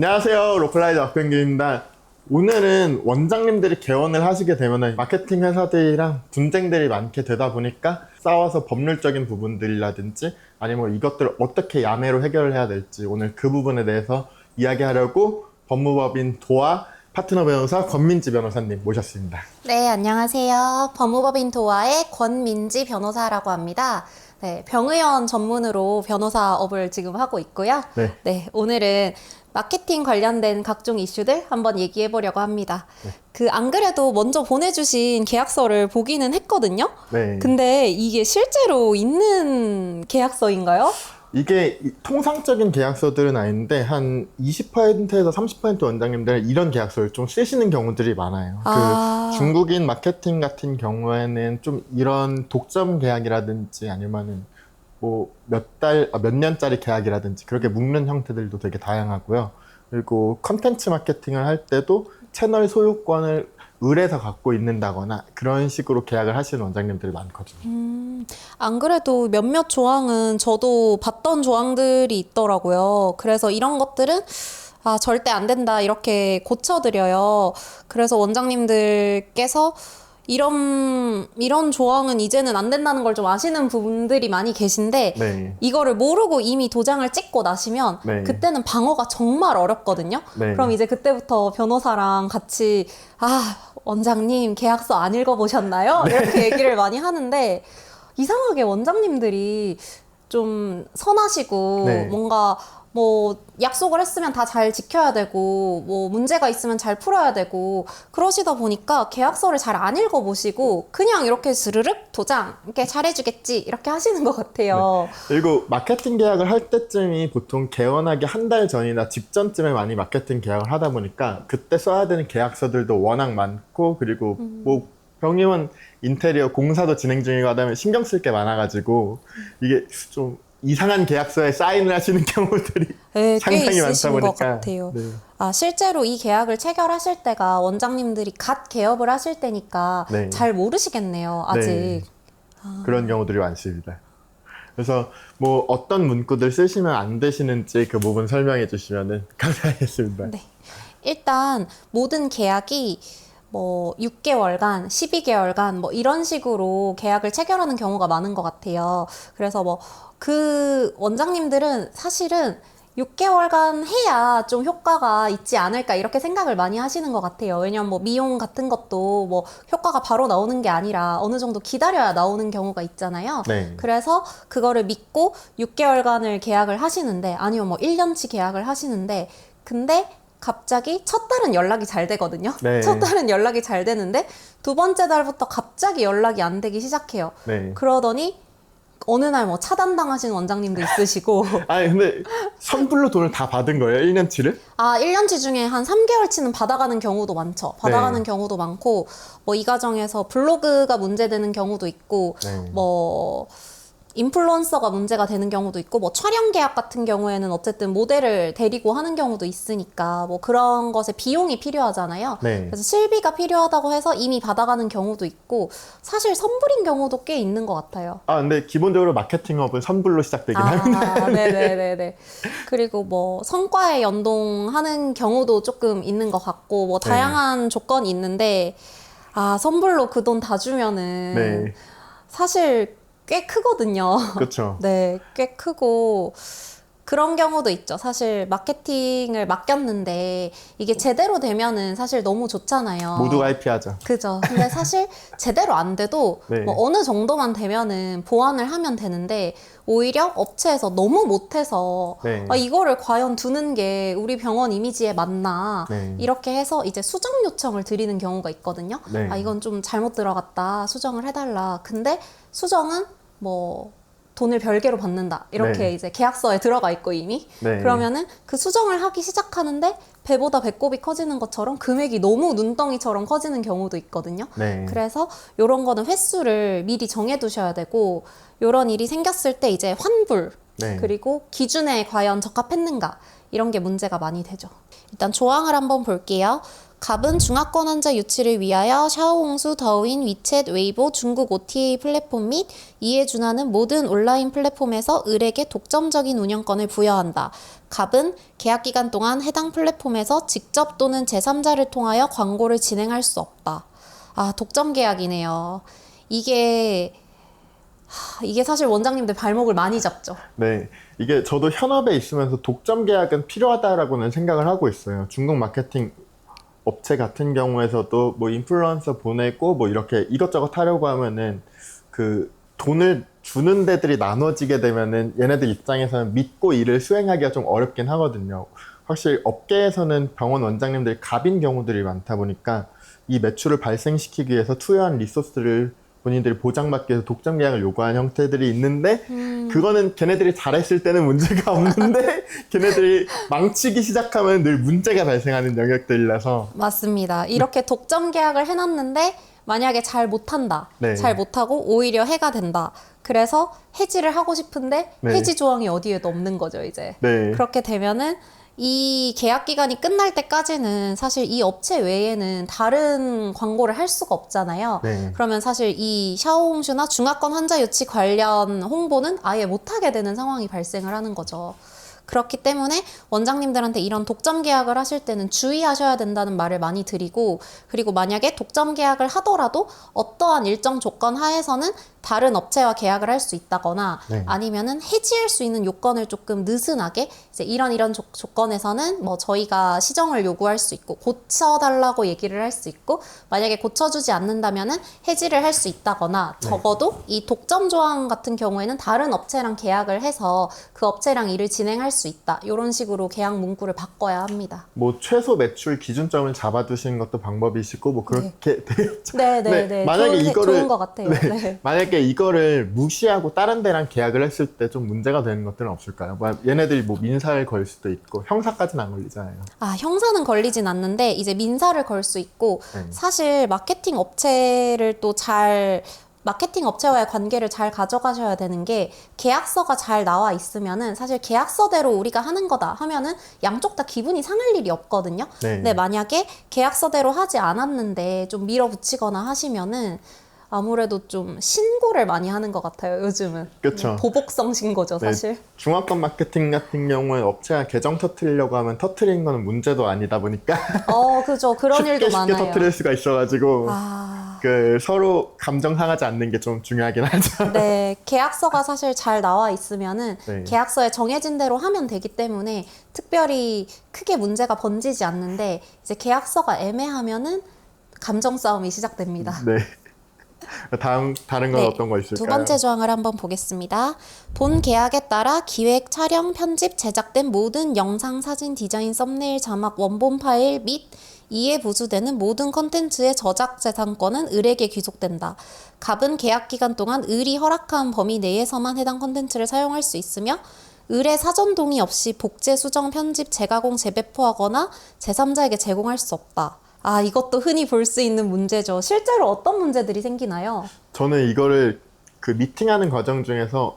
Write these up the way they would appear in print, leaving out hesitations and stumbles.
안녕하세요. 로컬라이즈 박병규입니다. 오늘은 원장님들이 개원을 하시게 되면 마케팅 회사들이랑 분쟁들이 많게 되다 보니까 싸워서 법률적인 부분들이라든지 아니면 이것들을 어떻게 야매로 해결을 해야 될지 오늘 그 부분에 대해서 이야기하려고 법무법인 도화 파트너 변호사 권민지 변호사님 모셨습니다. 네, 안녕하세요. 법무법인 도화의 권민지 변호사라고 합니다. 네, 병의원 전문으로 변호사업을 지금 하고 있고요. 네. 오늘은 마케팅 관련된 각종 이슈들 한번 얘기해 보려고 합니다. 안 그래도 먼저 보내주신 계약서를 보기는 했거든요. 네. 근데 이게 실제로 있는 계약서인가요? 이게 통상적인 계약서들은 아닌데 한 20%에서 30% 원장님들은 이런 계약서를 좀 쓰시는 경우들이 많아요. 그 중국인 마케팅 같은 경우에는 좀 이런 독점 계약이라든지 아니면은 뭐 몇 년짜리 계약이라든지 그렇게 묶는 형태들도 되게 다양하고요. 그리고 컨텐츠 마케팅을 할 때도 채널 소유권을 을에서 갖고 있는다거나 그런 식으로 계약을 하시는 원장님들이 많거든요. 안 그래도 몇몇 조항은 저도 봤던 조항들이 있더라고요. 그래서 이런 것들은 절대 안 된다 이렇게 고쳐드려요. 그래서 원장님들께서 이런 조항은 이제는 안 된다는 걸 좀 아시는 분들이 많이 계신데 네. 이거를 모르고 이미 도장을 찍고 나시면 네. 그때는 방어가 정말 어렵거든요. 네. 그럼 이제 그때부터 변호사랑 같이 원장님 계약서 안 읽어보셨나요? 이렇게 얘기를 많이 하는데 이상하게 원장님들이 좀 선하시고 네. 뭔가 뭐 약속을 했으면 다 잘 지켜야 되고 뭐 문제가 있으면 잘 풀어야 되고 그러시다 보니까 계약서를 잘 안 읽어보시고 그냥 이렇게 스르륵 도장 이렇게 잘해주겠지 이렇게 하시는 것 같아요. 그리고 마케팅 계약을 할 때쯤이 보통 개원하기 한 달 전이나 직전쯤에 많이 마케팅 계약을 하다 보니까 그때 써야 되는 계약서들도 워낙 많고 그리고 뭐 병임은 인테리어 공사도 진행 중이고 하다면 신경 쓸 게 많아가지고 이게 좀 이상한 계약서에 사인을 하시는 경우들이 네, 꽤 상당히 많다 있으신 것 보니까 같아요. 네. 실제로 이 계약을 체결하실 때가 원장님들이 갓 개업을 하실 때니까 네. 잘 모르시겠네요, 아직. 네. 그런 경우들이 많습니다. 그래서 뭐 어떤 문구들 쓰시면 안 되시는지 그 부분 설명해 주시면 감사하겠습니다. 네. 일단 모든 계약이 뭐 6개월간, 12개월간 뭐 이런 식으로 계약을 체결하는 경우가 많은 것 같아요. 그래서 뭐 그 원장님들은 사실은 6개월간 해야 좀 효과가 있지 않을까 이렇게 생각을 많이 하시는 것 같아요. 왜냐면 뭐 미용 같은 것도 뭐 효과가 바로 나오는 게 아니라 어느 정도 기다려야 나오는 경우가 있잖아요. 네. 그래서 그거를 믿고 6개월간을 계약을 하시는데 아니면 뭐 1년치 계약을 하시는데 근데 갑자기 첫 달은 연락이 잘 되거든요. 네. 첫 달은 연락이 잘 되는데 두 번째 달부터 갑자기 연락이 안 되기 시작해요. 네. 그러더니 어느 날 뭐 차단당하신 원장님도 있으시고 아니 근데 선불로 돈을 다 받은 거예요? 1년치를? 1년치 중에 한 3개월치는 받아가는 경우도 많죠. 받아가는 네. 경우도 많고 뭐 이 과정에서 블로그가 문제되는 경우도 있고 네. 뭐 인플루언서가 문제가 되는 경우도 있고 뭐 촬영 계약 같은 경우에는 어쨌든 모델을 데리고 하는 경우도 있으니까 뭐 그런 것에 비용이 필요하잖아요. 네. 그래서 실비가 필요하다고 해서 이미 받아가는 경우도 있고 사실 선불인 경우도 꽤 있는 것 같아요. 근데 기본적으로 마케팅업은 선불로 시작되긴 합니다. 네네네네. 그리고 뭐 성과에 연동하는 경우도 조금 있는 것 같고 뭐 다양한 조건이 있는데 선불로 그 돈 다 주면은 네. 사실 꽤 크거든요. 그렇죠. 네, 꽤 크고 그런 경우도 있죠. 사실 마케팅을 맡겼는데 이게 제대로 되면은 사실 너무 좋잖아요. 모두가 해피하죠. 그죠. 근데 사실 제대로 안 돼도 네. 뭐 어느 정도만 되면은 보완을 하면 되는데 오히려 업체에서 너무 못해서 네. 이거를 과연 두는 게 우리 병원 이미지에 맞나 네. 이렇게 해서 이제 수정 요청을 드리는 경우가 있거든요. 네. 이건 좀 잘못 들어갔다. 수정을 해달라. 근데 수정은 뭐 돈을 별개로 받는다 이렇게 네. 이제 계약서에 들어가 있고 이미 네. 그러면은 그 수정을 하기 시작하는데 배보다 배꼽이 커지는 것처럼 금액이 너무 눈덩이처럼 커지는 경우도 있거든요. 네. 그래서 이런 거는 횟수를 미리 정해 두셔야 되고 이런 일이 생겼을 때 이제 환불 네. 그리고 기준에 과연 적합했는가 이런 게 문제가 많이 되죠. 일단 조항을 한번 볼게요. 갑은 중화권 환자 유치를 위하여 샤오홍수, 더우인, 위챗, 웨이보, 중국 OTA 플랫폼 및 이에 준하는 모든 온라인 플랫폼에서 을에게 독점적인 운영권을 부여한다. 갑은 계약 기간 동안 해당 플랫폼에서 직접 또는 제3자를 통하여 광고를 진행할 수 없다. 아, 독점 계약이네요. 이게 사실 원장님들 발목을 많이 잡죠. 네, 이게 저도 현업에 있으면서 독점 계약은 필요하다라고는 생각을 하고 있어요. 중국 마케팅 업체 같은 경우에서도 뭐 인플루언서 보내고 뭐 이렇게 이것저것 하려고 하면은 그 돈을 주는 데들이 나눠지게 되면은 얘네들 입장에서는 믿고 일을 수행하기가 좀 어렵긴 하거든요. 확실히 업계에서는 병원 원장님들이 갑인 경우들이 많다 보니까 이 매출을 발생시키기 위해서 투여한 리소스를 본인들이 보장받기 위해서 독점 계약을 요구하는 형태들이 있는데 그거는 걔네들이 잘했을 때는 문제가 없는데 걔네들이 망치기 시작하면 늘 문제가 발생하는 영역들이라서 맞습니다. 이렇게 독점 계약을 해놨는데 만약에 잘 못한다. 네. 잘 못하고 오히려 해가 된다. 그래서 해지를 하고 싶은데 네. 해지 조항이 어디에도 없는 거죠, 이제. 네. 그렇게 되면은 이 계약 기간이 끝날 때까지는 사실 이 업체 외에는 다른 광고를 할 수가 없잖아요. 네. 그러면 사실 이 샤오홍슈나 중화권 환자 유치 관련 홍보는 아예 못하게 되는 상황이 발생을 하는 거죠. 그렇기 때문에 원장님들한테 이런 독점 계약을 하실 때는 주의하셔야 된다는 말을 많이 드리고, 그리고 만약에 독점 계약을 하더라도 어떠한 일정 조건 하에서는 다른 업체와 계약을 할 수 있다거나 네. 아니면은 해지할 수 있는 요건을 조금 느슨하게 이제 이런 조건에서는 뭐 저희가 시정을 요구할 수 있고 고쳐달라고 얘기를 할 수 있고, 만약에 고쳐주지 않는다면은 해지를 할 수 있다거나 네. 적어도 이 독점 조항 같은 경우에는 다른 업체랑 계약을 해서 그 업체랑 일을 진행할 수 있다. 이런 식으로 계약 문구를 바꿔야 합니다. 뭐 최소 매출 기준점을 잡아두시는 것도 방법이시고 뭐 그렇게 되겠죠. 네네네. 만약에 좋은 것 같아요. 네. 네. 만약에 이거를 무시하고 다른 데랑 계약을 했을 때 좀 문제가 되는 것들은 없을까요? 뭐 얘네들이 뭐 민사를 걸 수도 있고 형사까지는 안 걸리잖아요. 아, 형사는 걸리진 않는데 이제 민사를 걸 수 있고, 네. 사실 마케팅 업체와의 관계를 잘 가져가셔야 되는 게, 계약서가 잘 나와 있으면은 사실 계약서대로 우리가 하는 거다 하면은 양쪽 다 기분이 상할 일이 없거든요. 네. 근데 만약에 계약서대로 하지 않았는데 좀 밀어붙이거나 하시면은 아무래도 좀 신고를 많이 하는 것 같아요, 요즘은. 그쵸. 네, 보복성 신고죠, 네, 사실. 중화권 마케팅 같은 경우는 업체가 계정 터트리려고 하면 터트리는 거는 문제도 아니다 보니까 그죠. 그런 일도 쉽게 많아요. 터트릴 수가 있어가지고 아, 그 서로 감정 상하지 않는 게 좀 중요하긴 하죠. 네, 계약서가 사실 잘 나와 있으면은 네. 계약서에 정해진 대로 하면 되기 때문에 특별히 크게 문제가 번지지 않는데, 이제 계약서가 애매하면은 감정 싸움이 시작됩니다. 네. 다른 건 네, 어떤 거 있을까요? 두 번째 조항을 한번 보겠습니다. 본 계약에 따라 기획, 촬영, 편집, 제작된 모든 영상, 사진, 디자인, 썸네일, 자막, 원본 파일 및 이에 부수되는 모든 컨텐츠의 저작 재산권은 을에게 귀속된다. 갑은 계약 기간 동안 을이 허락한 범위 내에서만 해당 컨텐츠를 사용할 수 있으며, 을의 사전 동의 없이 복제, 수정, 편집, 재가공, 재배포하거나 제3자에게 제공할 수 없다. 아, 이것도 흔히 볼 수 있는 문제죠. 실제로 어떤 문제들이 생기나요? 저는 이거를 그 미팅하는 과정 중에서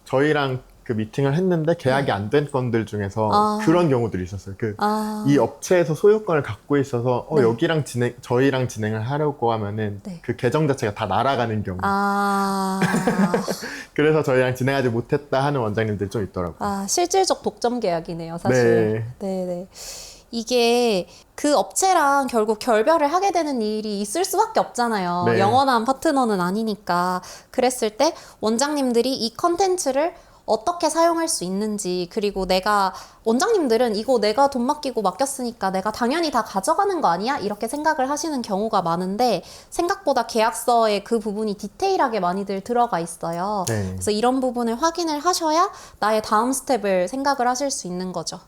저희랑 그 미팅을 했는데 계약이 안 된 건들 중에서 그런 경우들이 있었어요. 이 업체에서 소유권을 갖고 있어서 네. 여기랑 저희랑 진행을 하려고 하면은 네. 그 계정 자체가 다 날아가는 경우. 아, 그래서 저희랑 진행하지 못했다 하는 원장님들이 좀 있더라고요. 실질적 독점 계약이네요, 사실. 네. 이게 그 업체랑 결국 결별을 하게 되는 일이 있을 수밖에 없잖아요. 네. 영원한 파트너는 아니니까. 그랬을 때 원장님들이 이 컨텐츠를 어떻게 사용할 수 있는지, 그리고 원장님들은 이거 내가 돈 맡기고 맡겼으니까 내가 당연히 다 가져가는 거 아니야? 이렇게 생각을 하시는 경우가 많은데, 생각보다 계약서에 그 부분이 디테일하게 많이들 들어가 있어요. 네. 그래서 이런 부분을 확인을 하셔야 나의 다음 스텝을 생각을 하실 수 있는 거죠.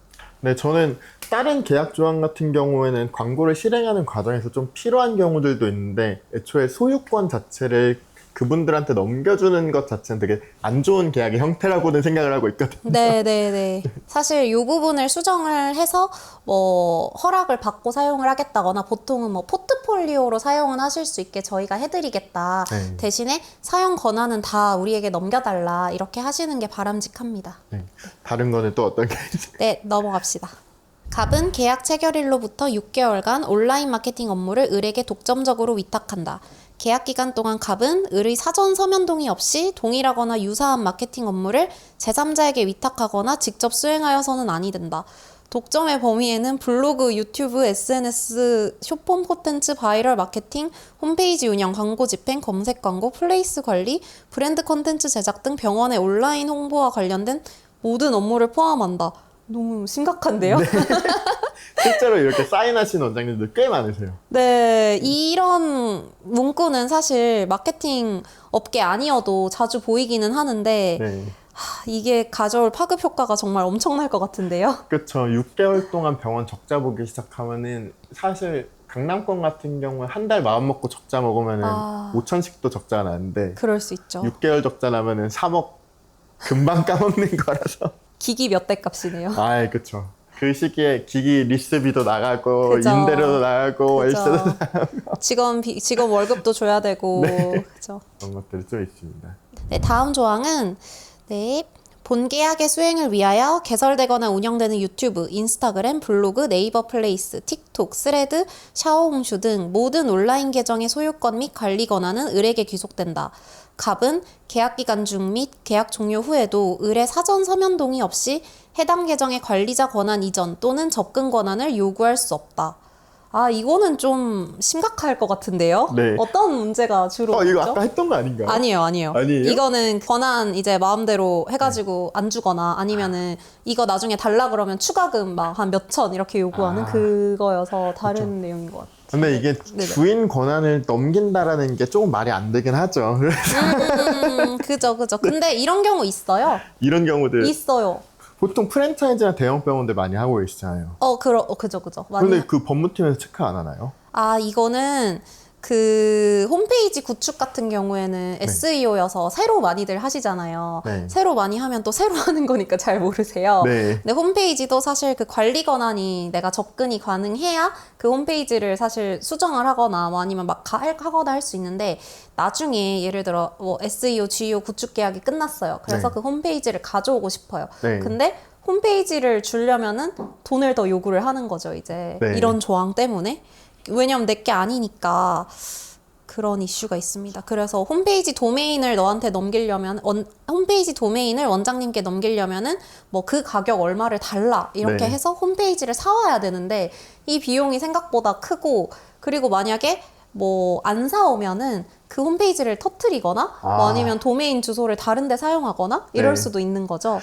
네, 저는 다른 계약 조항 같은 경우에는 광고를 실행하는 과정에서 좀 필요한 경우들도 있는데, 애초에 소유권 자체를 그분들한테 넘겨주는 것 자체는 되게 안 좋은 계약의 형태라고는 생각을 하고 있거든요. 네네네. 사실 이 부분을 수정을 해서 뭐 허락을 받고 사용을 하겠다거나 보통은 뭐 포트폴리오로 사용은 하실 수 있게 저희가 해드리겠다. 네. 대신에 사용 권한은 다 우리에게 넘겨달라. 이렇게 하시는 게 바람직합니다. 네. 다른 거는 또 어떤 게 있어요? 네, 넘어갑시다. 갑은 계약 체결일로부터 6개월간 온라인 마케팅 업무를 을에게 독점적으로 위탁한다. 계약 기간 동안 갑은 을의 사전 서면 동의 없이 동일하거나 유사한 마케팅 업무를 제3자에게 위탁하거나 직접 수행하여서는 아니 된다. 독점의 범위에는 블로그, 유튜브, SNS, 쇼폼 콘텐츠, 바이럴 마케팅, 홈페이지 운영, 광고 집행, 검색 광고, 플레이스 관리, 브랜드 콘텐츠 제작 등 병원의 온라인 홍보와 관련된 모든 업무를 포함한다. 너무 심각한데요? 실제로 이렇게 사인하신 원장님들 꽤 많으세요. 네, 이런 문구는 사실 마케팅 업계 아니어도 자주 보이기는 하는데 네. 이게 가져올 파급 효과가 정말 엄청날 것 같은데요? 그렇죠. 6개월 동안 병원 적자 보기 시작하면은 사실 강남권 같은 경우에 한 달 마음 먹고 적자 먹으면은 5천씩도 적자가 나는데 그럴 수 있죠. 6개월 적자 나면은 3억 금방 까먹는 거라서. 기기 몇 대 값이네요. 아, 그렇죠. 그 시기에 기기 리스비도 나가고 그죠. 임대료도 나가고 그죠. 월세도 나가고 직원 월급도 줘야 되고 그죠. 그런 것들이 좀 있습니다. 네, 다음 조항은 네, 본 계약의 수행을 위하여 개설되거나 운영되는 유튜브, 인스타그램, 블로그, 네이버 플레이스, 틱톡, 스레드, 샤오홍슈 등 모든 온라인 계정의 소유권 및 관리 권한은 을에게 귀속된다. 갑은 계약 기간 중 및 계약 종료 후에도 을의 사전 서면 동의 없이 해당 계정의 관리자 권한 이전 또는 접근 권한을 요구할 수 없다. 아, 이거는 좀 심각할 것 같은데요? 네. 어떤 문제가 주로 이거 있죠? 아까 했던 거 아닌가요? 아니에요. 아니에요? 이거는 권한 이제 마음대로 해가지고 안 주거나 아니면은 이거 나중에 달라 그러면 추가금 막 한 몇천 이렇게 요구하는 그거여서 다른 내용인 것 같아요. 근데 이게 네네. 주인 권한을 넘긴다라는 게 조금 말이 안 되긴 하죠. 그죠. 근데 이런 경우 있어요. 이런 경우들 있어요. 보통 프랜차이즈나 대형 병원들 많이 하고 계시잖아요. 그죠. 많이. 근데 그 법무팀에서 체크 안 하나요? 이거는 그 홈페이지 구축 같은 경우에는 SEO여서 새로 많이들 하시잖아요. 네. 새로 많이 하면 또 새로 하는 거니까 잘 모르세요. 네. 근데 홈페이지도 사실 그 관리 권한이 내가 접근이 가능해야 그 홈페이지를 사실 수정을 하거나 뭐 아니면 막 하거나 할 수 있는데 나중에 예를 들어 뭐 SEO, GEO 구축 계약이 끝났어요. 그래서 네. 그 홈페이지를 가져오고 싶어요. 네. 근데 홈페이지를 주려면은 돈을 더 요구를 하는 거죠, 이제. 네. 이런 조항 때문에. 왜냐면 내게 아니니까 그런 이슈가 있습니다. 그래서 홈페이지 도메인을 너한테 넘기려면 홈페이지 도메인을 원장님께 넘기려면은 뭐 그 가격 얼마를 달라 이렇게 네. 해서 홈페이지를 사와야 되는데 이 비용이 생각보다 크고 그리고 만약에 뭐 안 사오면은 그 홈페이지를 터뜨리거나 뭐 아니면 도메인 주소를 다른 데 사용하거나 이럴 네. 수도 있는 거죠.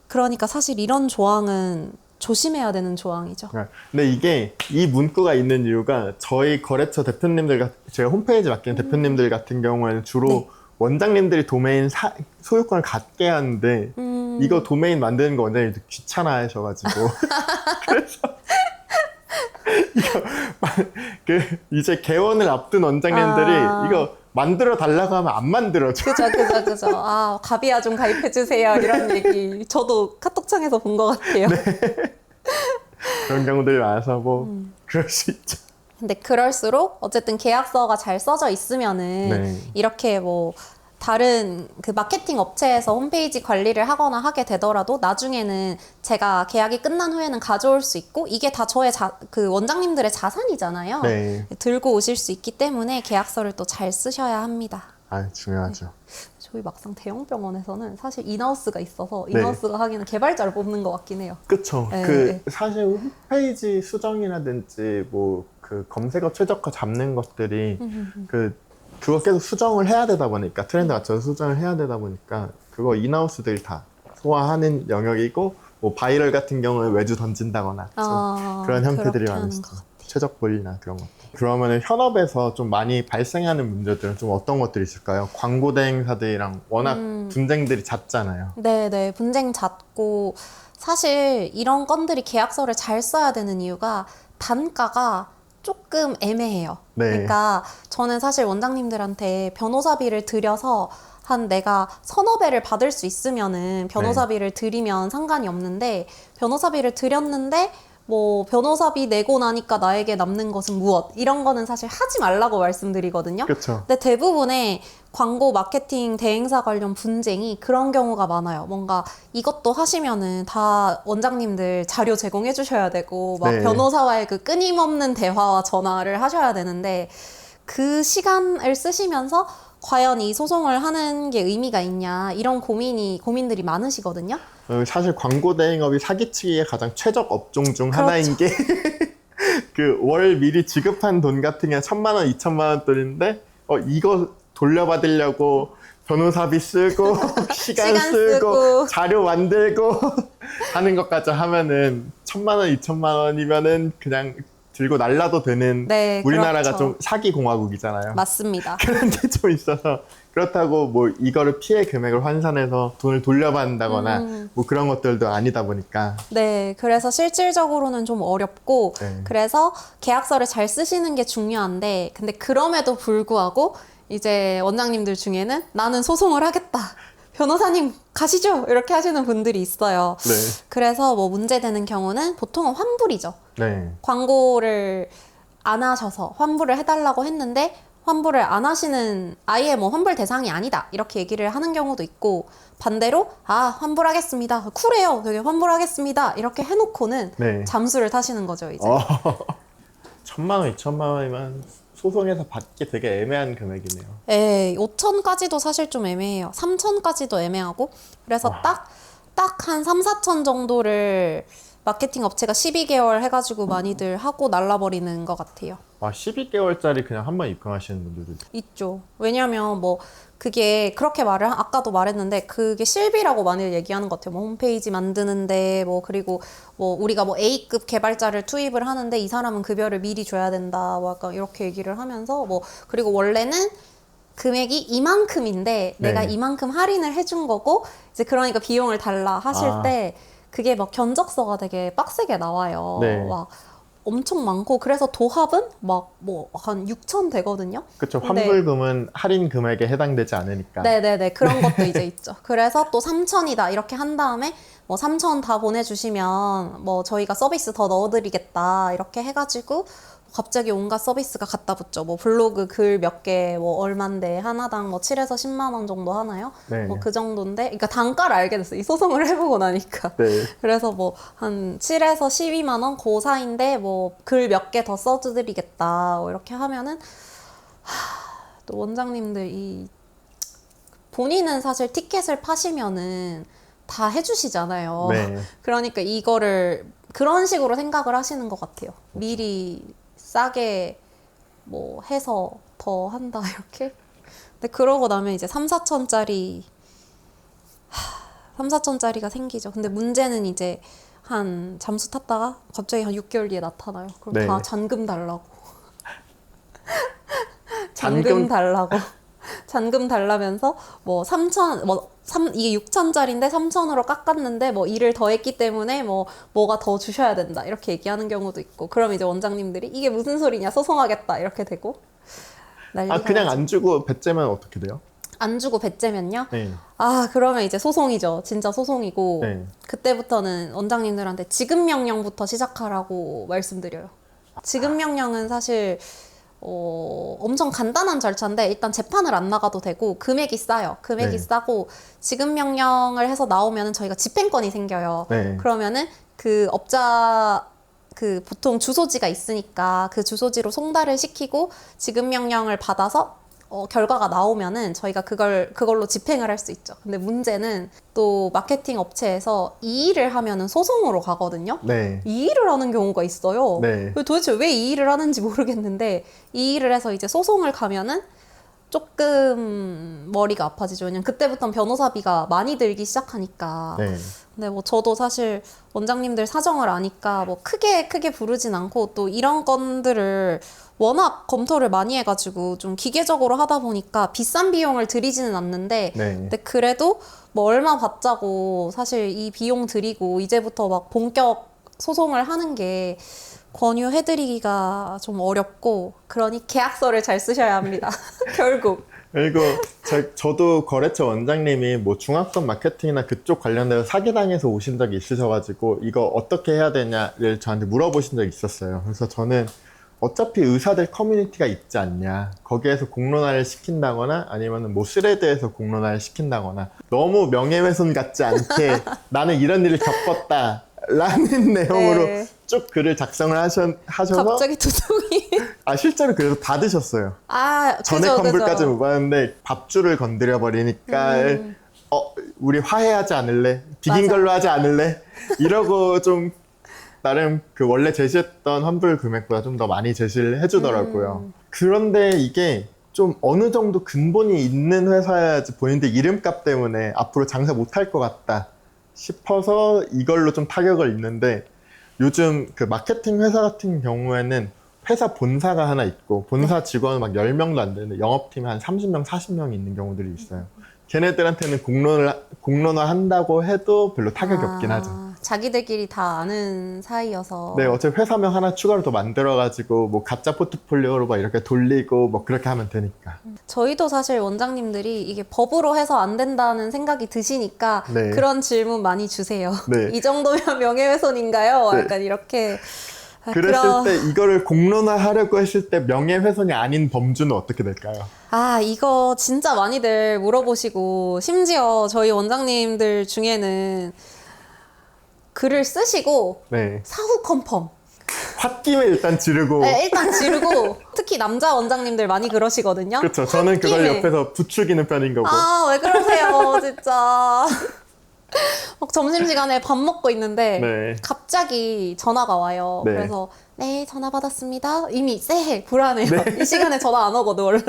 그러니까 사실 이런 조항은 조심해야 되는 조항이죠. 근데 이게 이 문구가 있는 이유가 저희 거래처 대표님들 제가 홈페이지 맡기는 대표님들 같은 경우에는 주로 네. 원장님들이 도메인 소유권을 갖게 하는데 이거 도메인 만드는 거 원장님들 귀찮아 하셔가지고 그래서 이거 이제 개원을 앞둔 원장님들이 이거 만들어 달라고 하면 안 만들어줘. 그죠. 가비아 좀 가입해주세요. 이런 얘기. 저도 카톡창에서 본 것 같아요. 그런 경우들이 많아서 뭐 그럴 수 있죠. 근데 그럴수록 어쨌든 계약서가 잘 써져 있으면은 네. 이렇게 뭐 다른 그 마케팅 업체에서 홈페이지 관리를 하거나 하게 되더라도 나중에는 제가 계약이 끝난 후에는 가져올 수 있고 이게 다 저의 그 원장님들의 자산이잖아요. 네. 들고 오실 수 있기 때문에 계약서를 또 잘 쓰셔야 합니다. 중요하죠. 저희 막상 대형 병원에서는 사실 인하우스가 있어서 네. 인하우스가 하기는 개발자를 뽑는 것 같긴 해요. 그쵸. 네. 사실 홈페이지 수정이라든지 뭐 그 검색어 최적화 잡는 것들이 그거 계속 수정을 해야 되다 보니까 트렌드 맞춰서 수정을 해야 되다 보니까 그거 인하우스들이 다 소화하는 영역이고 뭐 바이럴 같은 경우에 외주 던진다거나 좀 그런 형태들이 많이 있어요. 최적 보이나 그런 것들. 그러면 현업에서 좀 많이 발생하는 문제들은 좀 어떤 것들이 있을까요? 광고 대행사들이랑 워낙 분쟁들이 잦잖아요. 네네, 분쟁 잦고 사실 이런 건들이 계약서를 잘 써야 되는 이유가 단가가 조금 애매해요. 네. 그러니까 저는 사실 원장님들한테 변호사비를 들여서 한 내가 서너 배를 받을 수 있으면은 변호사비를 드리면 상관이 없는데 변호사비를 드렸는데 뭐 변호사비 내고 나니까 나에게 남는 것은 무엇 이런 거는 사실 하지 말라고 말씀드리거든요. 그렇죠. 근데 대부분의 광고 마케팅 대행사 관련 분쟁이 그런 경우가 많아요. 뭔가 이것도 하시면은 다 원장님들 자료 제공해 주셔야 되고 막 네. 변호사와의 그 끊임없는 대화와 전화를 하셔야 되는데 그 시간을 쓰시면서 과연 이 소송을 하는 게 의미가 있냐 이런 고민들이 많으시거든요. 사실 광고 대행업이 사기치기의 가장 최적 업종 중 그렇죠. 하나인 게 그 월 미리 지급한 돈 같은 게 1,000만 원, 2,000만 원 돈인데 이거 돌려받으려고 변호사비 쓰고 시간 쓰고 자료 만들고 하는 것까지 하면은 1,000만 원, 2,000만 원이면은 그냥 들고 날라도 되는 네, 우리나라가 그렇죠. 좀 사기 공화국이잖아요. 맞습니다. 그런 게 좀 있어서 그렇다고 뭐 이거를 피해 금액을 환산해서 돈을 돌려받는다거나 뭐 그런 것들도 아니다 보니까 네, 그래서 실질적으로는 좀 어렵고 네. 그래서 계약서를 잘 쓰시는 게 중요한데 근데 그럼에도 불구하고 이제 원장님들 중에는 나는 소송을 하겠다. 변호사님 가시죠. 이렇게 하시는 분들이 있어요. 네. 그래서 뭐 문제되는 경우는 보통은 환불이죠. 네. 광고를 안 하셔서 환불을 해달라고 했는데 환불을 안 하시는 아예 뭐 환불 대상이 아니다 이렇게 얘기를 하는 경우도 있고 반대로 환불하겠습니다 쿨해요 되게 환불하겠습니다 이렇게 해놓고는 네. 잠수를 타시는 거죠 이제 1,000만 원, 2,000만 원이면 소송에서 받기 되게 애매한 금액이네요. 5천까지도 사실 좀 애매해요 3천까지도 애매하고 그래서 딱 한 3, 4천 정도를 마케팅 업체가 12개월 해가지고 많이들 하고 날라버리는 것 같아요. 12개월짜리 그냥 한 번 입금하시는 분들도 있죠. 왜냐면 뭐 그게 그렇게 아까도 말했는데 그게 실비라고 많이 얘기하는 것 같아요. 뭐 홈페이지 만드는데 뭐 그리고 뭐 우리가 뭐 A급 개발자를 투입을 하는데 이 사람은 급여를 미리 줘야 된다. 뭐 약간 이렇게 얘기를 하면서 뭐 그리고 원래는 금액이 이만큼인데 내가 이만큼 할인을 해준 거고 이제 그러니까 비용을 달라 하실 때 그게 막 견적서가 되게 빡세게 나와요. 네. 막 엄청 많고 그래서 도합은 막 뭐 한 6천 되거든요. 그렇죠. 근데- 환불금은 할인 금액에 해당되지 않으니까. 네네네 그런 것도 이제 있죠. 그래서 또 3천이다 이렇게 한 다음에 뭐 3천 다 보내주시면 뭐 저희가 서비스 더 넣어드리겠다 이렇게 해가지고 갑자기 온갖 서비스가 갖다 붙죠. 뭐 블로그 글 몇 개 뭐 얼만데 하나당 뭐 7에서 10만 원 정도 하나요? 네. 뭐 그 정도인데 그러니까 단가를 알게 됐어요. 이 소송을 해보고 나니까. 네. 그래서 뭐 한 7에서 12만 원 그 사이인데 뭐 글 몇 개 더 써드리겠다 뭐 이렇게 하면은 또 원장님들 이 본인은 사실 티켓을 파시면은 다 해주시잖아요. 네. 그러니까 이거를 그런 식으로 생각을 하시는 것 같아요. 미리 싸게 뭐 해서 더 한다 이렇게. 근데 그러고 나면 이제 3, 4천짜리 3, 4천짜리가 생기죠. 근데 문제는 이제 한 잠수 탔다가 갑자기 한 6개월 뒤에 나타나요. 그럼 네. 다 잔금 달라고. 잔금- 잔금 달라고. 잔금 달라면서 뭐 3천 이게 6천짜리인데 3천으로 깎았는데 뭐 일을 더 했기 때문에 뭐가 더 주셔야 된다 이렇게 얘기하는 경우도 있고 그럼 이제 원장님들이 이게 무슨 소리냐 소송하겠다 이렇게 되고 난리가 그냥 나죠. 안 주고 배째면 어떻게 돼요? 안 주고 배째면요? 네. 그러면 이제 소송이죠. 진짜 소송이고 네. 그때부터는 원장님들한테 지급 명령부터 시작하라고 말씀드려요. 지급 명령은 사실 엄청 간단한 절차인데 일단 재판을 안 나가도 되고 금액이 싸요. 금액이 네. 싸고 지급 명령을 해서 나오면은 저희가 집행권이 생겨요. 네. 그러면은 그 업자 그 보통 주소지가 있으니까 그 주소지로 송달을 시키고 지급 명령을 받아서 결과가 나오면은 저희가 그걸로 집행을 할 수 있죠. 근데 문제는 또 마케팅 업체에서 이 일을 하면은 소송으로 가거든요. 네. 이 일을 하는 경우가 있어요. 네. 도대체 왜 이 일을 하는지 모르겠는데 이 일을 해서 이제 소송을 가면은 조금 머리가 아파지죠. 왜냐면 그때부터는 변호사비가 많이 들기 시작하니까. 네. 근데 뭐 저도 사실 원장님들 사정을 아니까 뭐 크게 부르진 않고 또 이런 건들을 워낙 검토를 많이 해가지고 좀 기계적으로 하다 보니까 비싼 비용을 들이지는 않는데 네. 근데 그래도 뭐 얼마 받자고 사실 이 비용 들이고 이제부터 막 본격 소송을 하는 게 권유해드리기가 좀 어렵고, 그러니 계약서를 잘 쓰셔야 합니다. 결국. 그리고 저도 거래처 원장님이 뭐 중앙선 마케팅이나 그쪽 관련돼서 사기당해서 오신 적이 있으셔가지고 이거 어떻게 해야 되냐를 저한테 물어보신 적이 있었어요. 그래서 저는 어차피 의사들 커뮤니티가 있지 않냐, 거기에서 공론화를 시킨다거나 아니면 뭐 스레드에서 공론화를 시킨다거나 너무 명예훼손 같지 않게 나는 이런 일을 겪었다 라는 내용으로 네. 쭉 글을 작성을 하셔서 갑자기 두통이. 실제로 그래서 받으셨어요. 아, 전액 그죠, 환불까지 그죠. 못 받았는데 밥줄을 건드려 버리니까 우리 화해하지 않을래? 비긴 맞아. 걸로 하지 않을래? 이러고 좀 나름 그 원래 제시했던 환불 금액보다 좀 더 많이 제시를 해주더라고요. 그런데 이게 좀 어느 정도 근본이 있는 회사야지 본인들 이름값 때문에 앞으로 장사 못할 것 같다 싶어서 이걸로 좀 타격을 입는데, 요즘 그 마케팅 회사 같은 경우에는 회사 본사가 하나 있고 본사 직원은 막 10명도 안 되는데 영업팀에 한 30명, 40명이 있는 경우들이 있어요. 걔네들한테는 공론화 한다고 해도 별로 타격이 없긴 하죠. 자기들끼리 다 아는 사이여서. 네, 어차피 회사명 하나 추가로 더 만들어가지고 뭐 가짜 포트폴리오로 막 이렇게 돌리고 뭐 그렇게 하면 되니까. 저희도 사실 원장님들이 이게 법으로 해서 안 된다는 생각이 드시니까 네. 그런 질문 많이 주세요. 네. 이 정도면 명예훼손인가요? 네. 약간 이렇게. 그랬을 때 이거를 공론화하려고 했을 때 명예훼손이 아닌 범주는 어떻게 될까요? 이거 진짜 많이들 물어보시고, 심지어 저희 원장님들 중에는 글을 쓰시고 네. 사후 컨펌. 홧김에 일단 지르고. 네, 일단 지르고, 특히 남자 원장님들 많이 그러시거든요. 그렇죠. 저는 그걸 홧김에. 옆에서 부추기는 편인 거고. 왜 그러세요, 진짜. 막 점심시간에 밥 먹고 있는데 네. 갑자기 전화가 와요. 네. 그래서 네, 전화 받았습니다. 이미 쎄해, 불안해요. 네. 이 시간에 전화 안 오거든, 원래.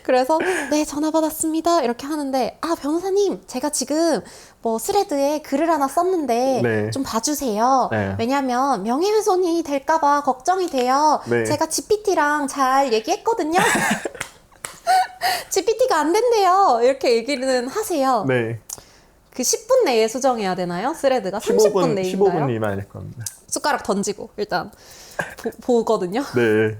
그래서 네, 전화 받았습니다. 이렇게 하는데, 변호사님, 제가 지금 뭐 스레드에 글을 하나 썼는데 네. 좀 봐주세요. 네. 왜냐면 명예훼손이 될까봐 걱정이 돼요. 네. 제가 GPT랑 잘 얘기했거든요. GPT가 안 된대요. 이렇게 얘기는 하세요. 네. 그 10분 내에 수정해야 되나요? 스레드가 30분 내인가요? 15분 미만일 겁니다. 숟가락 던지고 일단 보거든요. 네.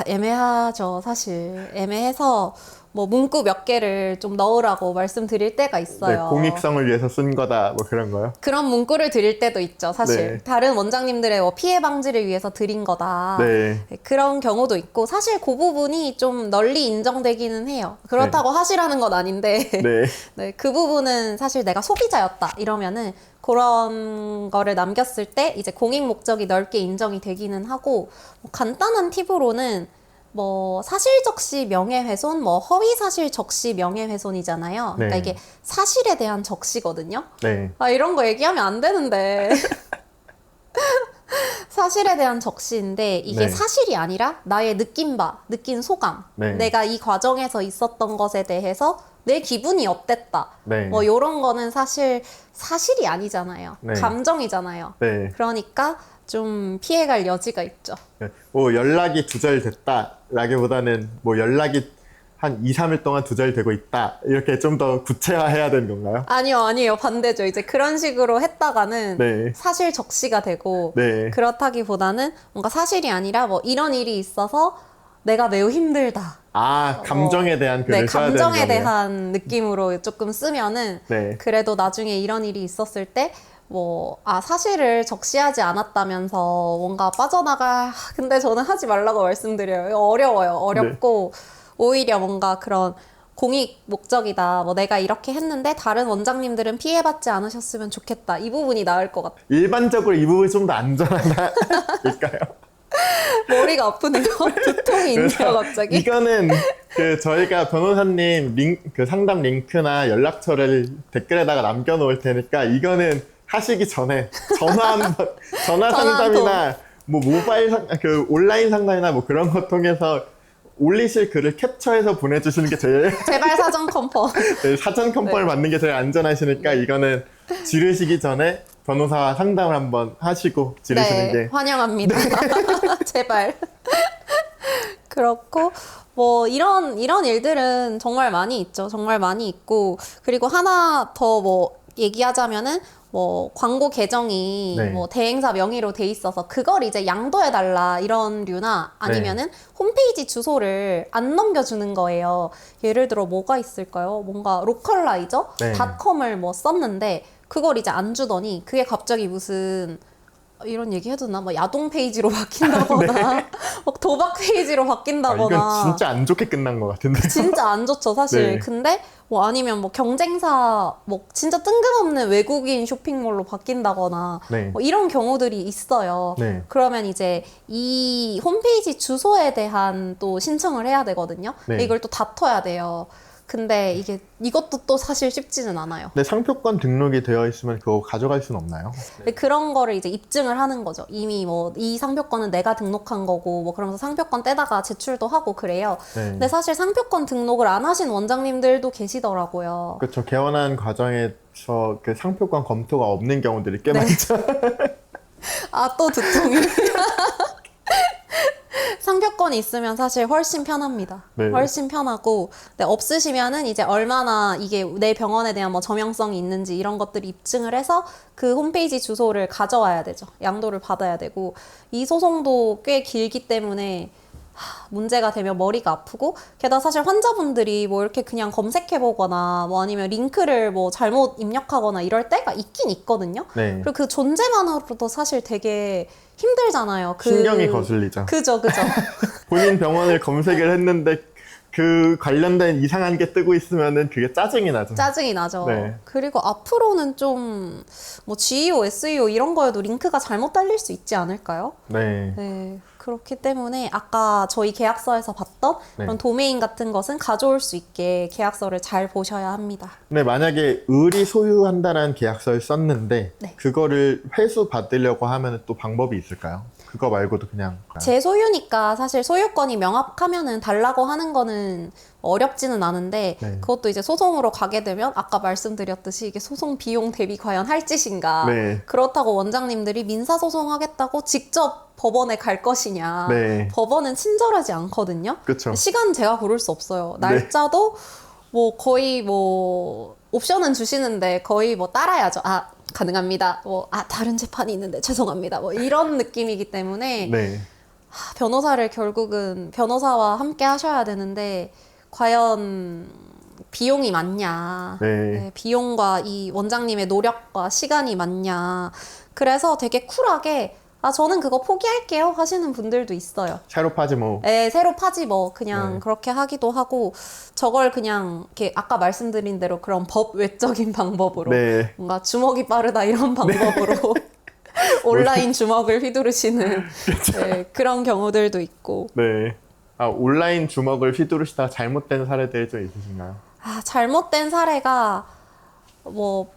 애매하죠, 사실. 애매해서 뭐 문구 몇 개를 좀 넣으라고 말씀드릴 때가 네. 있어요. 공익성을 위해서 쓴 거다 뭐 그런 거요. 그런 문구를 드릴 때도 있죠, 사실. 네. 다른 원장님들의 뭐 피해 방지를 위해서 드린 거다. 네. 그런 경우도 있고, 사실 그 부분이 좀 널리 인정되기는 해요. 그렇다고 하시라는 건 아닌데. 네. 네, 그 부분은 사실 내가 소비자였다 이러면은 그런 거를 남겼을 때 이제 공익 목적이 넓게 인정이 되기는 하고, 뭐 간단한 팁으로는 뭐 사실적시 명예훼손, 뭐 허위사실 적시 명예훼손이잖아요. 그러니까 네. 이게 사실에 대한 적시거든요. 네. 이런 거 얘기하면 안 되는데. 사실에 대한 적시인데 이게 네. 사실이 아니라 나의 느낀 느낀 소감, 네. 내가 이 과정에서 있었던 것에 대해서 내 기분이 어땠다. 네. 뭐 요런 거는 사실 사실이 아니잖아요. 네. 감정이잖아요. 네. 그러니까 좀 피해갈 여지가 있죠. 뭐 연락이 두절됐다라기보다는 뭐 연락이 한 2, 3일 동안 두절되고 있다. 이렇게 좀 더 구체화해야 되는 건가요? 아니요. 반대죠. 이제 그런 식으로 했다가는 네. 사실 적시가 되고, 네. 그렇다기보다는 뭔가 사실이 아니라 뭐 이런 일이 있어서 내가 매우 힘들다. 감정에 대한 글을 네, 써야 되는 감정에 거네요. 대한 느낌으로 조금 쓰면은 네. 그래도 나중에 이런 일이 있었을 때 뭐, 사실을 적시하지 않았다면서 뭔가 근데 저는 하지 말라고 말씀드려요. 이거 어려워요. 어렵고, 오히려 뭔가 그런 공익 목적이다. 뭐 내가 이렇게 했는데 다른 원장님들은 피해받지 않으셨으면 좋겠다. 이 부분이 나을 것 같아요. 일반적으로 이 부분이 좀 더 안전하다일까요? 머리가 아프네요. 두통이 있네요, 갑자기. 이거는 그 저희가 변호사님 그 상담 링크나 연락처를 댓글에다가 남겨놓을 테니까 이거는 하시기 전에 전화 상담이나 뭐 그 온라인 상담이나 뭐 그런 거 통해서 올리실 글을 캡처해서 보내주시는 게 제일 제발 사전 컨펌. 네, 사전 컨펌을 받는 게 제일 안전하시니까 이거는 지르시기 전에 변호사와 상담을 한번 하시고 지르시는 네, 게 환영합니다. 제발. 그렇고 뭐 이런 일들은 정말 많이 있죠. 정말 많이 있고, 그리고 하나 더 뭐 얘기하자면은 뭐 광고 계정이 네. 뭐 대행사 명의로 돼 있어서 그걸 이제 양도해달라 이런 류나 아니면은 홈페이지 주소를 안 넘겨주는 거예요. 예를 들어 뭐가 있을까요? 뭔가 로컬라이저 네. 닷컴을 뭐 썼는데 그걸 이제 안 주더니 그게 갑자기 무슨 이런 얘기 해도 되나? 뭐 야동 페이지로 바뀐다거나 막 도박 페이지로 바뀐다거나 이건 진짜 안 좋게 끝난 것 같은데. 진짜 안 좋죠, 사실. 네. 근데 뭐 아니면 뭐 경쟁사 뭐 진짜 뜬금없는 외국인 쇼핑몰로 바뀐다거나 네. 뭐 이런 경우들이 있어요. 네. 그러면 이제 이 홈페이지 주소에 대한 또 신청을 해야 되거든요. 네. 이걸 또 다퉈야 돼요. 근데 이것도 또 사실 쉽지는 않아요. 근데 상표권 등록이 되어 있으면 그거 가져갈 수는 없나요? 근데 그런 거를 이제 입증을 하는 거죠. 이미 뭐 이 상표권은 내가 등록한 거고 뭐 그러면서 상표권 떼다가 제출도 하고 그래요. 네. 근데 사실 상표권 등록을 안 하신 원장님들도 계시더라고요. 그렇죠. 개원하는 과정에서 그 상표권 검토가 없는 경우들이 꽤 네. 많죠. 아, 또 두통이. 상표권이 있으면 사실 훨씬 편합니다. 네. 훨씬 편하고, 네, 없으시면은 이제 얼마나 이게 내 병원에 대한 뭐 점용성이 있는지 이런 것들을 입증을 해서 그 홈페이지 주소를 가져와야 되죠. 양도를 받아야 되고, 이 소송도 꽤 길기 때문에 문제가 되면 머리가 아프고, 게다가 사실 환자분들이 뭐 이렇게 그냥 검색해보거나 뭐 아니면 링크를 뭐 잘못 입력하거나 이럴 때가 있긴 있거든요. 네. 그리고 그 존재만으로도 사실 되게 힘들잖아요. 신경이 거슬리죠. 그죠. 본인 병원을 검색을 했는데 그 관련된 이상한 게 뜨고 있으면은 그게 짜증이 나죠. 짜증이 나죠. 네. 그리고 앞으로는 좀 뭐 GEO, SEO 이런 거에도 링크가 잘못 달릴 수 있지 않을까요? 네. 네. 그렇기 때문에 아까 저희 계약서에서 봤던 네. 그런 도메인 같은 것은 가져올 수 있게 계약서를 잘 보셔야 합니다. 근데 만약에 을이 소유한다는 계약서를 썼는데 네. 그거를 회수 받으려고 하면 또 방법이 있을까요? 그거 말고도 그냥 제 소유니까 사실 소유권이 명확하면은 달라고 하는 거는 어렵지는 않은데 네. 그것도 이제 소송으로 가게 되면 아까 말씀드렸듯이 이게 소송 비용 대비 과연 할 짓인가. 네. 그렇다고 원장님들이 민사소송하겠다고 직접 법원에 갈 것이냐. 네. 법원은 친절하지 않거든요. 그쵸. 시간 제가 고를 수 없어요. 네. 날짜도 뭐 거의 뭐 옵션은 주시는데 거의 뭐 따라야죠. 아, 가능합니다. 뭐, 아, 다른 재판이 있는데 죄송합니다. 뭐 이런 느낌이기 때문에 네. 변호사를 결국은 변호사와 함께 하셔야 되는데 과연 비용이 맞냐. 네. 네, 비용과 이 원장님의 노력과 시간이 맞냐. 그래서 되게 쿨하게 아, 저는 그거 포기할게요 하시는 분들도 있어요. 새로 파지 뭐. 네, 새로 파지 뭐 그냥 네. 그렇게 하기도 하고 저걸 그냥 이렇게 아까 말씀드린 대로 그런 법 외적인 방법으로 네. 뭔가 주먹이 빠르다 이런 방법으로 온라인 주먹을 휘두르시는 네, 그런 경우들도 있고 네. 아, 온라인 주먹을 휘두르시다가 잘못된 사례들이 좀 있으신가요? 아, 잘못된 사례가 뭐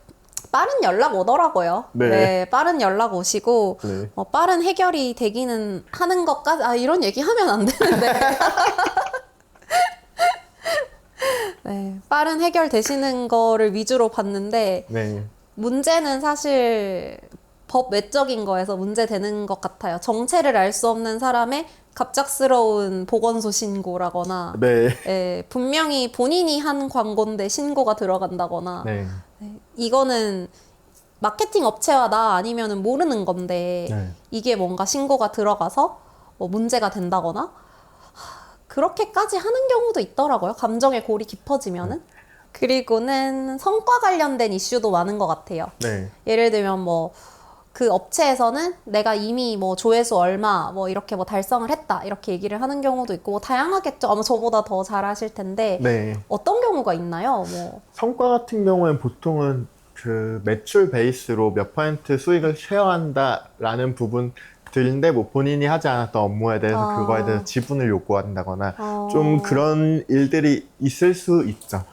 빠른 연락 오더라고요. 네. 네, 빠른 연락 오시고 네. 빠른 해결이 되기는 하는 것까지 아 이런 얘기 하면 안 되는데 네, 빠른 해결 되시는 거를 위주로 봤는데 네. 문제는 사실 법 외적인 거에서 문제되는 것 같아요. 정체를 알 수 없는 사람의 갑작스러운 보건소 신고라거나 네. 예, 분명히 본인이 한 광고인데 신고가 들어간다거나 네. 네, 이거는 마케팅 업체와 나 아니면은 모르는 건데 네. 이게 뭔가 신고가 들어가서 뭐 문제가 된다거나 그렇게까지 하는 경우도 있더라고요. 감정의 골이 깊어지면은. 그리고는 성과 관련된 이슈도 많은 것 같아요. 네. 예를 들면 뭐 그 업체에서는 내가 이미 뭐 조회수 얼마 뭐 이렇게 뭐 달성을 했다 이렇게 얘기를 하는 경우도 있고 뭐 다양하겠죠. 아마 저보다 더 잘 아실 텐데 네. 어떤 경우가 있나요? 뭐 성과 같은 경우엔 보통은 그 매출 베이스로 몇 % 수익을 쉐어한다라는 부분들인데 뭐 본인이 하지 않았던 업무에 대해서 그거에 대해서 지분을 요구한다거나 좀 그런 일들이 있을 수 있죠.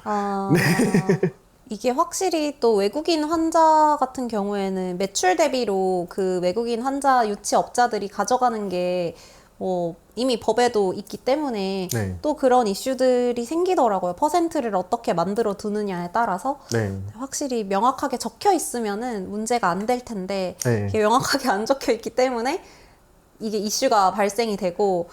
이게 확실히 또 외국인 환자 같은 경우에는 매출 대비로 그 외국인 환자 유치업자들이 가져가는 게 뭐 이미 법에도 있기 때문에 네. 또 그런 이슈들이 생기더라고요. 퍼센트를 어떻게 만들어 두느냐에 따라서 네. 확실히 명확하게 적혀 있으면은 문제가 안 될 텐데 네. 이게 명확하게 안 적혀 있기 때문에 이게 이슈가 발생이 되고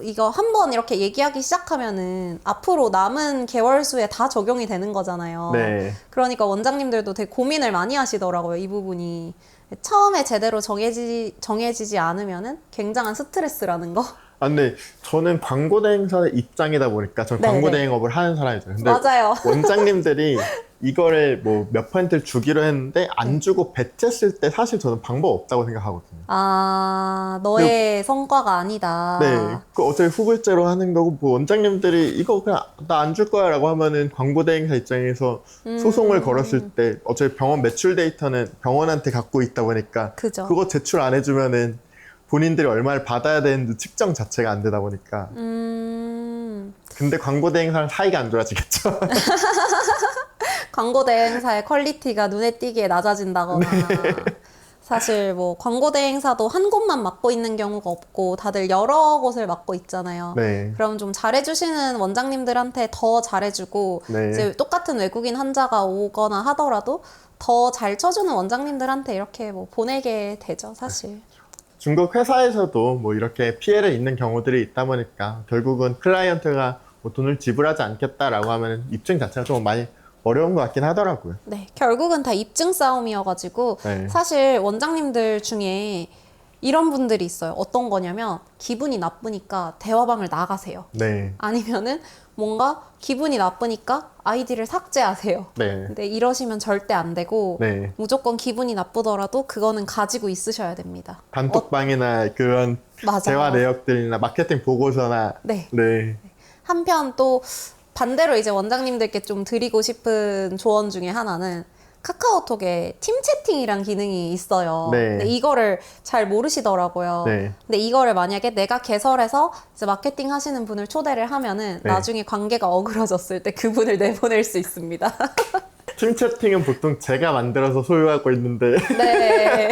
이거 한번 이렇게 얘기하기 시작하면은 앞으로 남은 개월 수에 다 적용이 되는 거잖아요. 네. 그러니까 원장님들도 되게 고민을 많이 하시더라고요, 이 부분이. 처음에 제대로 정해지지 않으면은 굉장한 스트레스라는 거. 아, 근데 저는 광고 대행사의 입장이다 보니까 저는 네네. 광고 대행업을 하는 사람이잖아요. 근데 맞아요. 원장님들이 이거를 뭐 몇 퍼센트를 주기로 했는데 안 주고 배째쓸 때 사실 저는 방법 없다고 생각하거든요. 아, 너의 성과가 아니다. 네, 그 어차피 후불제로 하는 거고 뭐 원장님들이 이거 그냥 나 안 줄 거야라고 하면은 광고 대행사 입장에서 소송을 걸었을 때 어차피 병원 매출 데이터는 병원한테 갖고 있다 보니까 그죠. 그거 제출 안 해주면은 본인들이 얼마를 받아야 되는지 측정 자체가 안 되다 보니까. 근데 광고 대행사는 사이가 안 좋아지겠죠. 광고 대행사의 퀄리티가 눈에 띄게 낮아진다거나. 사실 뭐 광고 대행사도 한 곳만 맡고 있는 경우가 없고 다들 여러 곳을 맡고 있잖아요. 네. 그럼 좀 잘해주시는 원장님들한테 더 잘해주고 네. 이제 똑같은 외국인 환자가 오거나 하더라도 더 잘 쳐주는 원장님들한테 이렇게 뭐 보내게 되죠, 사실. 중국 회사에서도 뭐 이렇게 피해를 입는 경우들이 있다 보니까 결국은 클라이언트가 뭐 돈을 지불하지 않겠다라고 하면 입증 자체가 좀 많이 어려운 것 같긴 하더라고요. 네, 결국은 다 입증 싸움이어가지고 네. 사실 원장님들 중에 이런 분들이 있어요. 어떤 거냐면 기분이 나쁘니까 대화방을 나가세요. 네. 아니면은 뭔가 기분이 나쁘니까 아이디를 삭제하세요. 네. 근데 이러시면 절대 안 되고 네. 무조건 기분이 나쁘더라도 그거는 가지고 있으셔야 됩니다. 단톡방이나 그런 맞아요. 대화 내역들이나 마케팅 보고서나 네. 네. 한편 또 반대로 이제 원장님들께 좀 드리고 싶은 조언 중에 하나는 카카오톡에 팀 채팅이란 기능이 있어요. 네. 근데 이거를 잘 모르시더라고요. 네. 근데 이거를 만약에 내가 개설해서 이제 마케팅 하시는 분을 초대를 하면은 네. 나중에 관계가 어그러졌을 때 그분을 내보낼 수 있습니다. 팀 채팅은 보통 제가 만들어서 소유하고 있는데 네.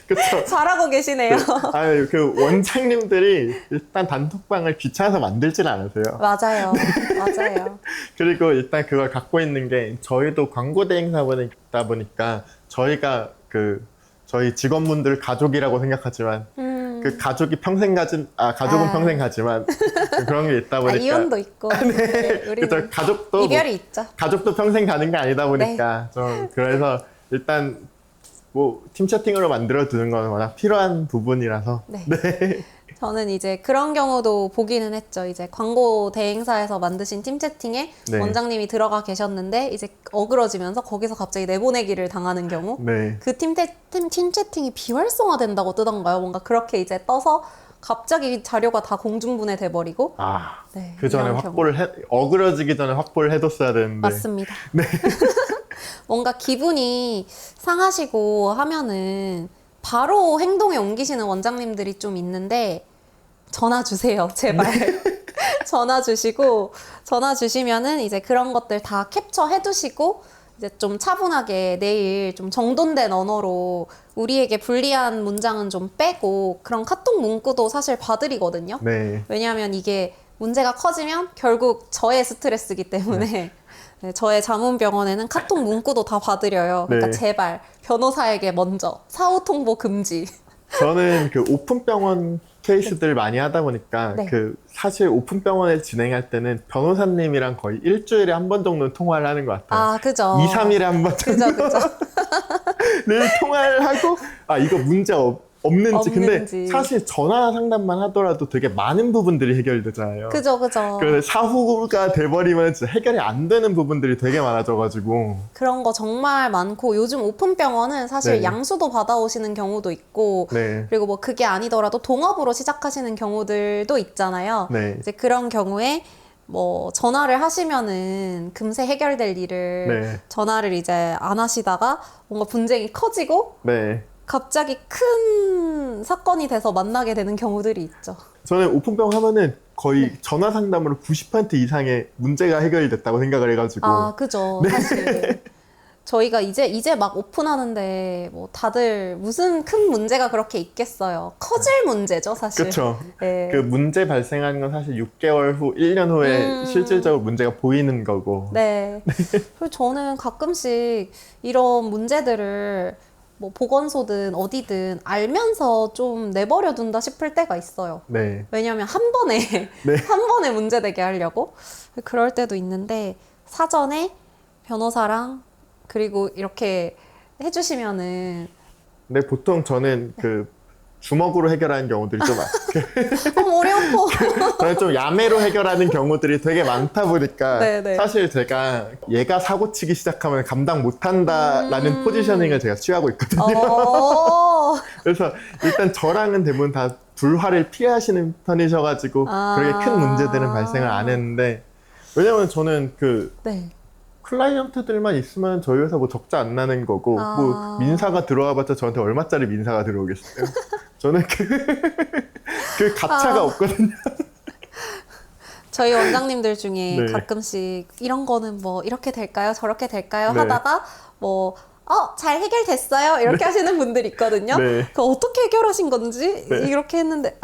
그쵸? 잘하고 계시네요. 아니 그 원장님들이 일단 단톡방을 귀찮아서 만들질 않으세요. 맞아요. 맞아요. 그리고 일단 그걸 갖고 있는 게 저희도 광고 대행사다 보니까 저희가 그 저희 직원분들 가족이라고 생각하지만 그 가족이 평생 가족은 아. 평생 가지만 그런 게 있다 보니까 이혼도 있고. 네. 우리는 그쵸, 가족도 이별이 있죠. 가족도 평생 가는 게 아니다 보니까 좀 그래서 일단 뭐 팀 채팅으로 만들어 두는 건 워낙 필요한 부분이라서 네. 네. 저는 이제 그런 경우도 보기는 했죠. 이제 광고 대행사에서 만드신 팀 채팅에 네. 원장님이 들어가 계셨는데 이제 어그러지면서 거기서 갑자기 내보내기를 당하는 경우. 네. 그 팀 채팅이 비활성화된다고 뜨던가요? 뭔가 그렇게 이제 떠서 갑자기 자료가 다 공중분해 돼버리고. 아, 네, 그 전에 이런 어그러지기 전에 확보를 해뒀어야 되는데. 맞습니다. 뭔가 기분이 상하시고 하면은 바로 행동에 옮기시는 원장님들이 좀 있는데 전화 주세요, 제발. 전화 주시면은 이제 그런 것들 다 캡처해 두시고 이제 좀 차분하게 내일 좀 정돈된 언어로 우리에게 불리한 문장은 좀 빼고 그런 카톡 문구도 사실 봐드리거든요. 네. 왜냐하면 이게 문제가 커지면 결국 저의 스트레스이기 때문에 네, 저의 자문병원에는 카톡 문구도 다 봐드려요. 그러니까 네. 제발 변호사에게 먼저 사후 통보 금지. 저는 그 오픈병원 케이스들 많이 하다 보니까 네. 그 사실 오픈병원을 진행할 때는 변호사님이랑 거의 일주일에 한 번 정도는 통화를 하는 것 같아요. 아, 그죠. 2, 3일에 한 번 그죠, 정도 그죠. 늘 통화를 하고 아 이거 문제 없는지. 근데 없는지. 사실 전화 상담만 하더라도 되게 많은 부분들이 해결되잖아요. 그죠, 그죠. 그 사후가 돼버리면 진짜 해결이 안 되는 부분들이 되게 많아져가지고 그런 거 정말 많고 요즘 오픈병원은 사실 네. 양수도 받아오시는 경우도 있고 네. 그리고 뭐 그게 아니더라도 동업으로 시작하시는 경우들도 있잖아요. 네. 이제 그런 경우에 뭐 전화를 하시면은 금세 해결될 일을 네. 전화를 이제 안 하시다가 뭔가 분쟁이 커지고 네. 갑자기 큰 사건이 돼서 만나게 되는 경우들이 있죠. 저는 오픈병원 하면은 거의 전화 상담으로 90% 이상의 문제가 해결이 됐다고 생각을 해가지고 아, 그죠. 사실 저희가 이제 막 오픈하는데 뭐 다들 무슨 큰 문제가 그렇게 있겠어요. 커질 문제죠, 사실. 그쵸. 네. 그 문제 발생하는 건 사실 6개월 후, 1년 후에 실질적으로 문제가 보이는 거고 네. 그리고 저는 가끔씩 이런 문제들을 뭐 보건소든 어디든 알면서 좀 내버려 둔다 싶을 때가 있어요. 네. 왜냐면 한 번에 네. 한 번에 문제되게 하려고 그럴 때도 있는데 사전에 변호사랑 그리고 이렇게 해주시면은 근데 보통 저는 그 주먹으로 해결하는 경우들이 좀 머리 아파. 저는 좀 야매로 해결하는 경우들이 되게 많다 보니까 네네. 사실 제가 얘가 사고 치기 시작하면 감당 못한다라는 포지셔닝을 제가 취하고 있거든요. 어. 그래서 일단 저랑은 대부분 다 불화를 피하시는 편이셔가지고 그렇게 큰 문제들은 발생을 안 했는데 왜냐면 저는 그 네. 클라이언트들만 있으면 저희 회사 뭐 적자 안 나는 거고 뭐 민사가 들어와봤자 저한테 얼마짜리 민사가 들어오겠어요. 저는 그 가차가 없거든요. 저희 원장님들 중에 네. 가끔씩 이런 거는 뭐 이렇게 될까요? 저렇게 될까요? 네. 하다가 뭐 잘 해결됐어요. 이렇게 하시는 분들 있거든요. 네. 그 어떻게 해결하신 건지 네. 이렇게 했는데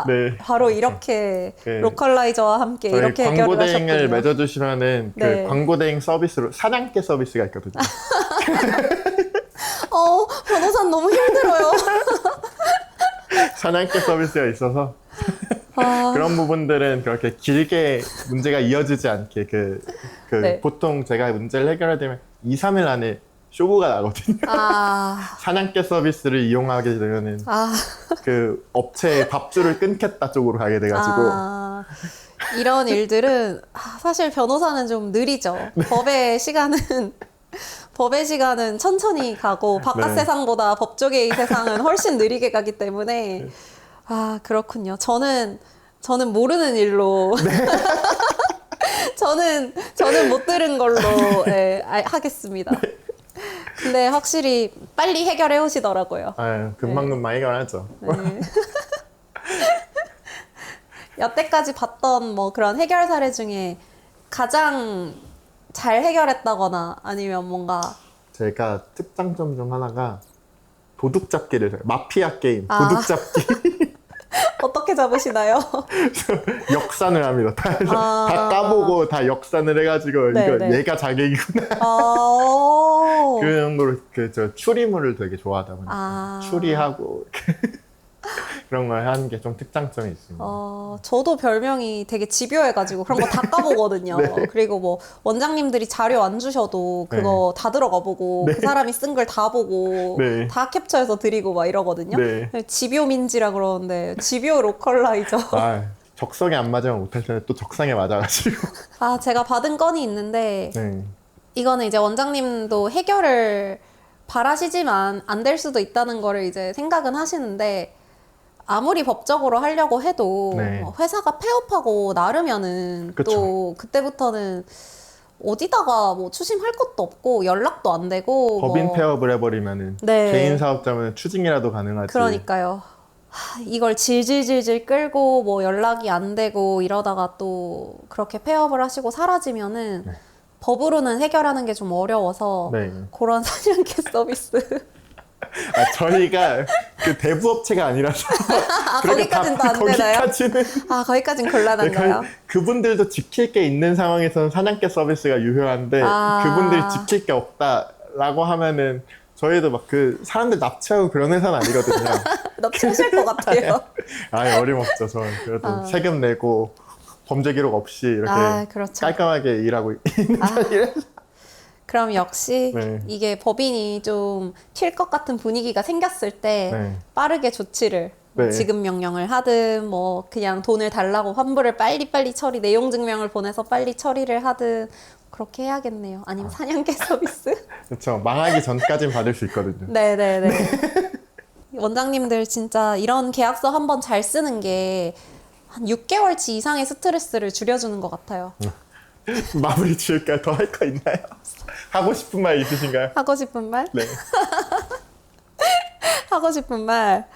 네. 바로 이렇게 네. 로컬라이저와 함께 저희 이렇게 해결을 광고대행을 하셨군요. 맺어주시면은 네. 그 광고대행 서비스로 사냥개 서비스가 있거든요. 변호사는 너무 힘들어요. 사냥개 서비스가 있어서 그런 부분들은 그렇게 길게 문제가 이어지지 않게 네. 보통 제가 문제를 해결해야 되면 2, 3일 안에 쇼부가 나거든요. 사냥개 서비스를 이용하게 되면은 그 업체의 밥줄을 끊겠다 쪽으로 가게 돼가지고 이런 일들은 사실 변호사는 좀 느리죠. 법의 시간은 천천히 가고 바깥 네. 세상보다 법조계의 세상은 훨씬 느리게 가기 때문에 그렇군요. 저는 모르는 일로 저는 못 들은 걸로 하겠습니다. 근데 확실히 빨리 해결해 오시더라고요. 금방금방 해결하죠. 네. 여태까지 봤던 뭐 그런 해결 사례 중에 가장 잘 해결했다거나 아니면 뭔가 제가 특장점 중 하나가 도둑 잡기를 해요. 마피아 게임, 도둑 잡기. 어떻게 잡으시나요? 역산을 합니다. 다 까보고 다 역산을 해가지고 네, 이거 네. 얘가 자객이구나. 그런 거로 저 추리물을 되게 좋아하다 보니까 추리하고 그런 걸 하는 게 좀 특장점이 있습니다. 저도 별명이 되게 집요해가지고 그런 거 다 까보거든요. 네. 그리고 뭐 원장님들이 자료 안 주셔도 그거 다 들어가 보고 네. 그 사람이 쓴 걸 다 보고 네. 다 캡처해서 드리고 막 이러거든요. 네. 집요민지라 그러는데 집요 로컬라이저. 적성에 안 맞으면 못할 때는 또 적성에 맞아가지고. 제가 받은 건이 있는데 네. 이거는 이제 원장님도 해결을 바라시지만 안 될 수도 있다는 거를 이제 생각은 하시는데 아무리 법적으로 하려고 해도 네. 회사가 폐업하고 나르면은 그쵸. 또 그때부터는 어디다가 뭐 추심할 것도 없고 연락도 안 되고 법인 뭐 폐업을 해버리면은 네. 개인 사업자면 추징이라도 가능하지. 그러니까요. 이걸 질질질질 끌고 뭐 연락이 안 되고 이러다가 또 그렇게 폐업을 하시고 사라지면은 네. 법으로는 해결하는 게 좀 어려워서 네. 그런 사냥개 서비스 저희가 그 대부업체가 아니라서 거기까지는 또 안 되나요? 거기까지는 거기까지는 곤란한가요? 그분들도 지킬 게 있는 상황에서는 사냥개 서비스가 유효한데 그분들이 지킬 게 없다라고 하면은 저희도 막 그 사람들 납치하고 그런 회사는 아니거든요. 납치하실 것 같아요. 어림없죠. 저는 그래도 세금 내고 범죄 기록 없이 이렇게 그렇죠. 깔끔하게 일하고 있는 편이라서. 그럼 역시 네. 이게 법인이 좀 튈 것 같은 분위기가 생겼을 때 네. 빠르게 조치를 네. 지급 명령을 하든 뭐 그냥 돈을 달라고 환불을 빨리빨리 처리 내용 증명을 보내서 빨리 처리를 하든 그렇게 해야겠네요. 아니면 사냥개 서비스? 그렇죠. 망하기 전까지는 받을 수 있거든요. 네네네. 원장님들 진짜 이런 계약서 한번 잘 쓰는 게 한 6개월치 이상의 스트레스를 줄여주는 것 같아요. 마무리 지을까요? 더 할 거 있나요? 하고 싶은 말 있으신가요? 하고 싶은 말? 네. 하고 싶은 말.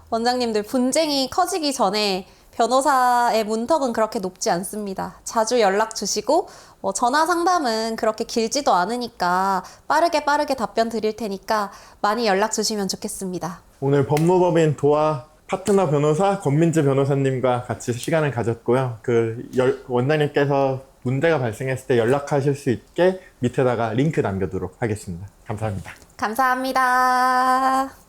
원장님들 분쟁이 커지기 전에 변호사의 문턱은 그렇게 높지 않습니다. 자주 연락 주시고 전화 상담은 그렇게 길지도 않으니까 빠르게 답변 드릴 테니까 많이 연락 주시면 좋겠습니다. 오늘 법무법인 도화 파트너 변호사 권민지 변호사님과 같이 시간을 가졌고요. 원장님께서 문제가 발생했을 때 연락하실 수 있게 밑에다가 링크 남겨두도록 하겠습니다. 감사합니다. 감사합니다.